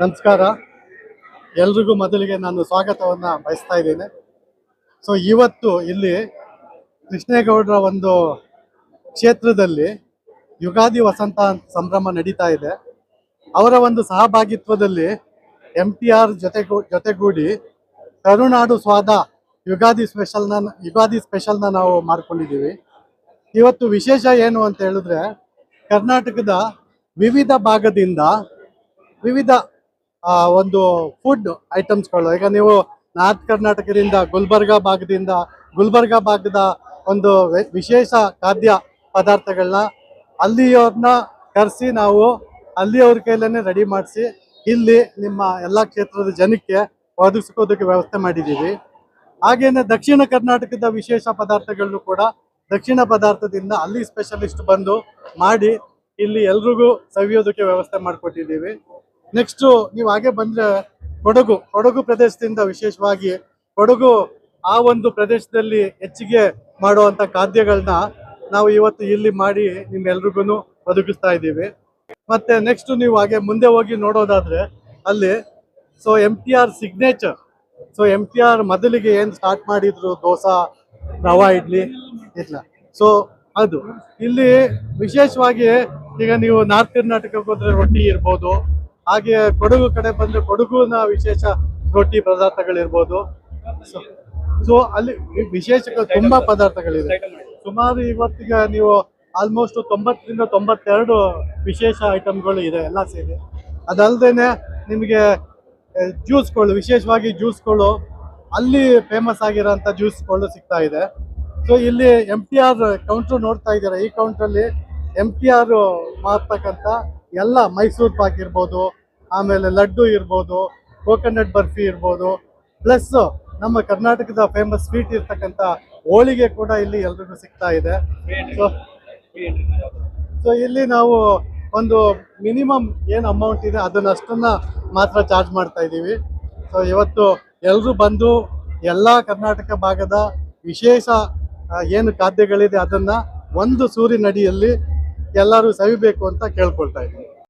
ನಮಸ್ಕಾರ. ಎಲ್ರಿಗೂ ಮೊದಲಿಗೆ ನಾನು ಸ್ವಾಗತವನ್ನು ಬಯಸ್ತಾ ಇದ್ದೇನೆ. ಸೊ ಇವತ್ತು ಇಲ್ಲಿ ಕೃಷ್ಣೇಗೌಡರ ಒಂದು ಕ್ಷೇತ್ರದಲ್ಲಿ ಯುಗಾದಿ ವಸಂತ ಸಂಭ್ರಮ ನಡೀತಾ ಇದೆ. ಅವರ ಒಂದು ಸಹಭಾಗಿತ್ವದಲ್ಲಿ MTR ಜೊತೆಗೂಡಿ ಕರುನಾಡು ಸ್ವಾದ ಯುಗಾದಿ ಸ್ಪೆಷಲ್ನ ನಾವು ಮಾಡ್ಕೊಂಡಿದ್ದೀವಿ. ಇವತ್ತು ವಿಶೇಷ ಏನು ಅಂತ ಹೇಳಿದ್ರೆ, ಕರ್ನಾಟಕದ ವಿವಿಧ ಭಾಗದಿಂದ ವಿವಿಧ ಒಂದು ಫುಡ್ ಐಟಮ್ಸ್ಗಳು, ಈಗ ನೀವು ನಾರ್ತ್ ಕರ್ನಾಟಕದಿಂದ ಗುಲ್ಬರ್ಗಾ ಭಾಗದ ಒಂದು ವಿಶೇಷ ಖಾದ್ಯ ಪದಾರ್ಥಗಳನ್ನ ಅಲ್ಲಿಯವ್ರನ್ನ ಕರೆಸಿ ನಾವು ಅಲ್ಲಿಯವ್ರ ಕೈಲೇ ರೆಡಿ ಮಾಡಿಸಿ ಇಲ್ಲಿ ನಿಮ್ಮ ಎಲ್ಲ ಕ್ಷೇತ್ರದ ಜನಕ್ಕೆ ಒದಗಿಸ್ಕೋದಕ್ಕೆ ವ್ಯವಸ್ಥೆ ಮಾಡಿದ್ದೀವಿ. ಹಾಗೇನೆ ದಕ್ಷಿಣ ಕರ್ನಾಟಕದ ವಿಶೇಷ ಪದಾರ್ಥಗಳನ್ನು ಕೂಡ ದಕ್ಷಿಣ ಪದಾರ್ಥದಿಂದ ಅಲ್ಲಿ ಸ್ಪೆಷಲಿಸ್ಟ್ ಬಂದು ಮಾಡಿ ಇಲ್ಲಿ ಎಲ್ರಿಗೂ ಸವಿಯೋದಕ್ಕೆ ವ್ಯವಸ್ಥೆ ಮಾಡಿಕೊಟ್ಟಿದ್ದೀವಿ. ನೆಕ್ಸ್ಟು ನೀವು ಹಾಗೆ ಬಂದರೆ ಕೊಡಗು ಪ್ರದೇಶದಿಂದ ವಿಶೇಷವಾಗಿ ಕೊಡಗು ಆ ಒಂದು ಪ್ರದೇಶದಲ್ಲಿ ಹೆಚ್ಚಿಗೆ ಮಾಡುವಂಥ ಖಾದ್ಯಗಳನ್ನ ನಾವು ಇವತ್ತು ಇಲ್ಲಿ ಮಾಡಿ ನಿಮ್ಮೆಲ್ರಿಗೂ ಒದಗಿಸ್ತಾ ಇದ್ದೀವಿ. ಮತ್ತು ನೆಕ್ಸ್ಟು ನೀವು ಹಾಗೆ ಮುಂದೆ ಹೋಗಿ ನೋಡೋದಾದರೆ ಅಲ್ಲಿ MTR ಸಿಗ್ನೇಚರ್. MTR ಮೊದಲಿಗೆ ಏನು ಸ್ಟಾರ್ಟ್ ಮಾಡಿದ್ರು ದೋಸಾ, ರವಾ ಇಡ್ಲಿ ಇಲ್ಲ. ಅದು ಇಲ್ಲಿ ವಿಶೇಷವಾಗಿ ಈಗ ನೀವು ನಾರ್ತ್ ಕರ್ನಾಟಕಕ್ಕೆ ಹೋದ್ರೆ ರೊಟ್ಟಿ ಇರ್ಬೋದು, ಹಾಗೆ ಕೊಡಗು ಕಡೆ ಬಂದರೆ ಕೊಡಗುನ ವಿಶೇಷ ರೊಟ್ಟಿ ಪದಾರ್ಥಗಳಿರ್ಬೋದು. ಸೊ ಅಲ್ಲಿ ವಿಶೇಷ ತುಂಬ ಪದಾರ್ಥಗಳಿದೆ. ಸುಮಾರು ಇವತ್ತಿಗೆ ನೀವು ಆಲ್ಮೋಸ್ಟ್ 90ರಿಂದ 92 ವಿಶೇಷ ಐಟಮ್ಗಳು ಇದೆ ಎಲ್ಲ ಸೇರಿ. ಅದಲ್ಲದೆ ನಿಮಗೆ ಜ್ಯೂಸ್ಗಳು, ವಿಶೇಷವಾಗಿ ಜ್ಯೂಸ್ಗಳು ಅಲ್ಲಿ ಫೇಮಸ್ ಆಗಿರೋಂಥ ಜ್ಯೂಸ್ಗಳು ಸಿಗ್ತಾ ಇದೆ. ಸೊ ಇಲ್ಲಿ MTR ಕೌಂಟ್ರು ನೋಡ್ತಾ ಇದ್ದೀರಾ. ಈ ಕೌಂಟ್ರಲ್ಲಿ MTR ಮಾಡ್ತಕ್ಕಂಥ ಎಲ್ಲ ಮೈಸೂರು ಪಾಕ್ ಇರ್ಬೋದು, ಆಮೇಲೆ ಲಡ್ಡು ಇರ್ಬೋದು, ಕೋಕೋನಟ್ ಬರ್ಫಿ ಇರ್ಬೋದು, ಪ್ಲಸ್ ನಮ್ಮ ಕರ್ನಾಟಕದ ಫೇಮಸ್ ಸ್ವೀಟ್ ಇರ್ತಕ್ಕಂಥ ಹೋಳಿಗೆ ಕೂಡ ಇಲ್ಲಿ ಎಲ್ರಿಗೂ ಸಿಗ್ತಾ ಇದೆ. ಸೊ ಇಲ್ಲಿ ನಾವು ಒಂದು ಮಿನಿಮಮ್ ಏನು ಅಮೌಂಟ್ ಇದೆ ಅದನ್ನಷ್ಟನ್ನು ಮಾತ್ರ ಚಾರ್ಜ್ ಮಾಡ್ತಾ ಇದ್ದೀವಿ. ಸೊ ಇವತ್ತು ಎಲ್ಲರೂ ಬಂದು ಎಲ್ಲ ಕರ್ನಾಟಕ ಭಾಗದ ವಿಶೇಷ ಏನು ಖಾದ್ಯಗಳಿದೆ ಅದನ್ನು ಒಂದು ಸೂರಿನಡಿಯಲ್ಲಿ ಎಲ್ಲರೂ ಸವಿಬೇಕು ಅಂತ ಕೇಳ್ಕೊಳ್ತಾ ಇದ್ದೀವಿ.